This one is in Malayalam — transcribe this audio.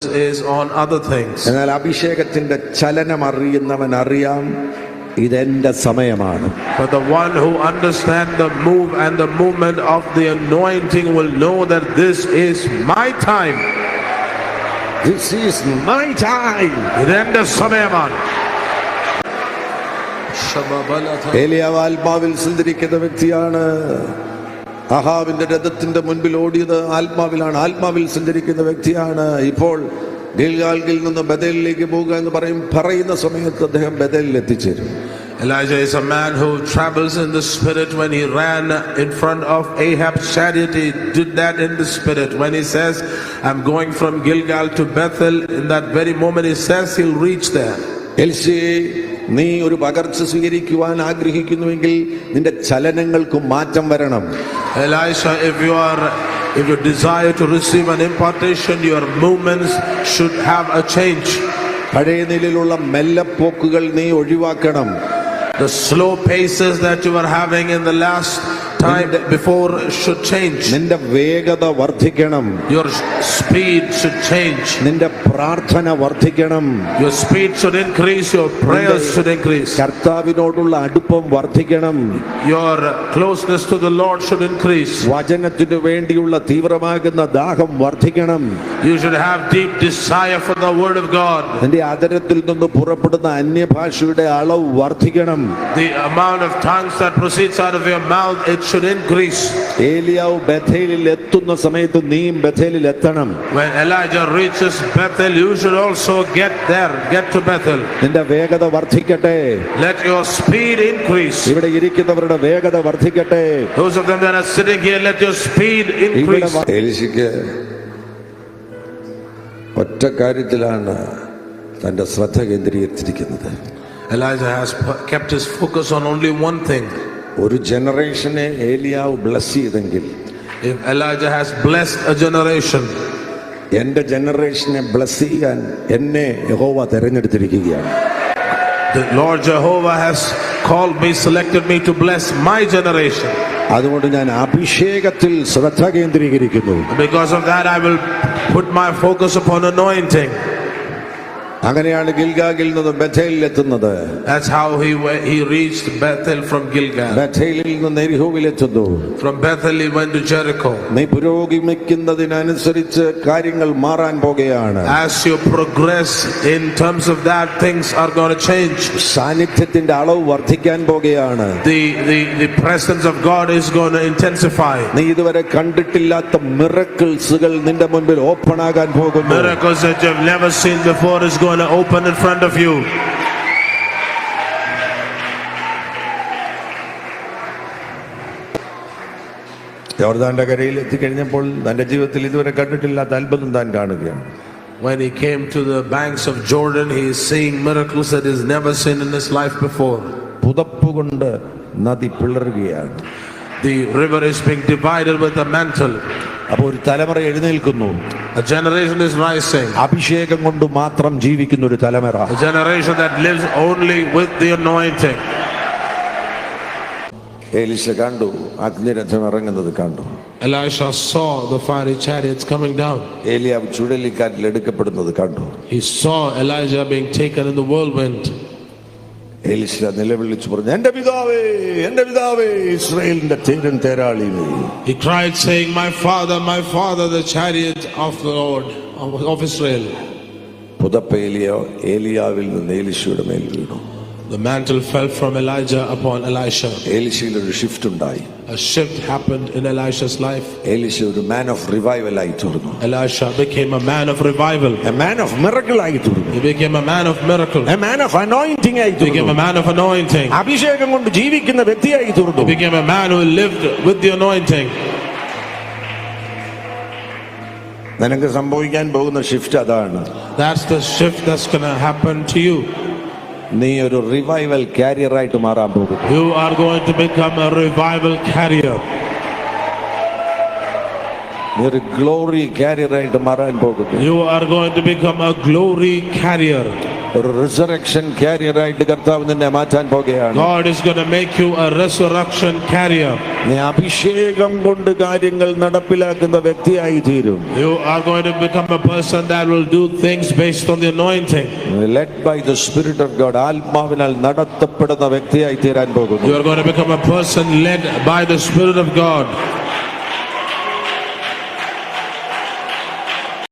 is on other things. എന്നാൽ അഭിഷേകത്തിന്റെ ചലനം അറിയുന്നവൻ അറിയാം ഇതെന്റെ സമയമാണ്. But the one who understands the move and the movement of the anointing will know that this is my time. This is my time. ഇതെന്റെ സമയമാണ്. ഏലിയാവ് ആത്മാവിൽ സഞ്ചരിക്കുന്ന വ്യക്തിയാണ്. അഹാബിന്റെ രഥത്തിന്റെ മുൻപിൽ ഓടിയത് ആത്മാവിലാണ്. ആത്മാവിൽ സഞ്ചരിക്കുന്ന വ്യക്തിയാണ്. ഇപ്പോൾ ഗിൽഗാലിൽ നിന്ന് ബഥേലിലേക്ക് പോകുക എന്ന് പറയുന്ന സമയത്ത് അദ്ദേഹം ബഥേലിൽ എത്തിച്ചേരും. Elijah is a man who travels in the spirit. When he ran in front of Ahab's chariot, he did that in the spirit. When he says, I'm going from Gilgal to Bethel, in that very moment he says he'll reach there. എൽശയെ, നീ ഒരു പകർച്ച സ്വീകരിക്കുവാൻ ആഗ്രഹിക്കുന്നുവെങ്കിൽ നിന്റെ ചലനങ്ങൾക്ക് മാറ്റം വരണം. Elisha, if you desire to receive an impartation, your movements should have a change. പഴയ നിലയിലുള്ള മെല്ലപ്പോക്കുകൾ നീ ഒഴിവാക്കണം. The slow paces that you were having in the last time before should change. നിന്റെ വേഗത വർദ്ധിക്കണം. Your speed should change. നിന്റെ പ്രാർത്ഥന വർദ്ധിക്കണം. Your speed should increase. Your prayers should increase. കർത്താവിനോടുള്ള അടുപ്പം വർദ്ധിക്കണം. Your closeness to the Lord should increase. വചനത്തിനു വേണ്ടിയുള്ള തീവ്രമാകുന്ന ദാഹം വർദ്ധിക്കണം. You should have deep desire for the word of God. നിന്റെ ആദരത്തിൽ നിന്ന് പുറപ്പെടുന്ന അന്യഭാഷയുടെ അളവ് വർദ്ധിക്കണം. The amount of tongues that proceeds out of your mouth, it should increase. ഏലിയാവ് ബഥേലിൽ എത്തുന്ന സമയത്ത് നീയും ബഥേലിൽ എത്തണം. When Elijah reaches Bethel, you should also get there, get to Bethel. നിന്റെ വേഗത വർദ്ധിക്കട്ടെ. Let your speed increase. ഇവിടെ ഇരിക്കുന്നവരുടെ വേഗത വർദ്ധിക്കട്ടെ. Those of them that are sitting here, let your speed increase. എലീശയ്ക്ക് ഒറ്റ കാര്യത്തിലാണ് തന്റെ ശ്രദ്ധ കേന്ദ്രീകരിച്ചിരിക്കുന്നത്. Elijah has kept his focus on only one thing. ഒരു ജനറേഷനെ ഏലിയാവ് ബ്ലസ് ചെയ്തെങ്കിൽ, if Elijah has blessed a generation, എന്റെ ജനറേഷനെ ബ്ലസ് ചെയ്യാൻ എന്നെ യഹോവ തെരഞ്ഞെടുത്തിരിക്കുകയാണ്. The Lord Jehovah has called me, selected me to bless my generation. അതുകൊണ്ട് ഞാൻ അഭിഷേകത്തിൽ ശ്രദ്ധ കേന്ദ്രീകരിക്കുന്നു. Because of that I will put my focus upon anointing. അങ്ങനെയാണ് ഗിൽഗാലിൽ നിന്ന് ബഥേലിൽ എത്തുന്നത്. That's how he reached Bethel from Gilgal. ബഥേലിൽ നിന്ന് എരിഹോവിൽ എത്തുന്നു. From Bethel he went to Jericho. നീ പുരോഗമിക്കുന്നതിനനുസരിച്ച് കാര്യങ്ങൾ മാറാൻ പോകുകയാണ്. As you progress in terms of that, things are going to change. സാന്നിധ്യത്തിന്റെ അളവ് വർദ്ധിക്കാൻ പോകുകയാണ്. The presence of God is going to intensify. നീ ഇതുവരെ കണ്ടിട്ടില്ലാത്ത മിറക്കിൾസുകൾ നിന്റെ മുൻപിൽ ഓപ്പൺ ആകാൻ പോകുന്നു. Miracles that you've never seen before is going to open in front of you. യോർദാന്റെ കരയിൽ എത്തിക്കഴിഞ്ഞപ്പോൾ തന്റെ ജീവിതത്തിൽ ഇതുവരെ കണ്ടിട്ടില്ലാത്ത അത്ഭുതം താൻ കാണുകയാണ്. When he came to the banks of Jordan, he is seeing miracles that he's never seen in his life before. പുതപ്പുകൊണ്ട് നദി പിളരുകയാണ്. The river is being divided with a mantle. അപ്പോൾ ഒരു തലമുറ എഴുന്നേൽക്കുന്നു. A generation is rising. അഭിഷേകം കൊണ്ട് മാത്രം ജീവിക്കുന്ന ഒരു തലമുറ. A generation that lives only with the anointing. എലീശ കണ്ടു അഗ്നിരഥം ഇറങ്ങുന്നത് കണ്ടു. Elisha saw the fiery chariots coming down. ഏലിയാവ് ചുഴലിക്കാറ്റിൽ എടുക്കപ്പെടുന്നത് കണ്ടു. He saw Elijah being taken in the whirlwind. എലീശ നിലവിളിച്ചു പറഞ്ഞു, എന്റെ പിതാവേ, എന്റെ പിതാവേ, ഇസ്രായേലിന്റെ തേരൻ തേരാളിവേ. He cried saying, my father, the chariot of the Lord of Israel. പുതപ്പ് ഏലിയാവിൽ നിന്ന് എലീശയുടെ മേൽ വീണു. The mantle fell from Elijah upon Elisha. എലീശയിൽ ഒരു ഷിഫ്റ്റ് ഉണ്ടായി. A shift happened in Elisha's life. എലീശ ഒരു മാൻ ഓഫ് റിവൈവൽ ആയി തീർന്നു. Elisha became a man of revival. A man of miracle ആയി തീർന്നു. He became a man of miracle. A man of anointing ആയി തീർന്നു. He became a man of anointing. അഭിഷേകം കൊണ്ട് ജീവിക്കുന്ന വ്യക്തിയായി തീർന്നു. He became a man who lived with the anointing. നിനക്ക് സംഭവിക്കാൻ പോകുന്ന ഷിഫ്റ്റ് അതാണ്. That's the shift that's going to happen to you. നീ ഒരു റിവൈവൽ കാരിയർ ആയിട്ട് മാറാൻ പോകുന്നു. You are going to become a revival carrier. നീ ഒരു ഗ്ലോറി കാരിയർ ആയിട്ട് മാറാൻ പോകുന്നു. You are going to become a glory carrier. ഒരു റിസറക്ഷൻ കാരിയർ ആയിട്ട് കർത്താവ് നിന്നെ മാറ്റാൻ പോകുകയാണ്. God is going to make you a resurrection carrier. നീ അഭിഷേകം കൊണ്ട് കാര്യങ്ങൾ നടപ്പിലാക്കുന്ന വ്യക്തിയായി തീരും. You are going to become a person that will do things based on the anointing. Led by the Spirit of God, ആത്മാവിനാൽ നടത്തപ്പെടുന്ന വ്യക്തിയായി തീരാൻ പോകുന്നു. You are going to become a person led by the Spirit of God.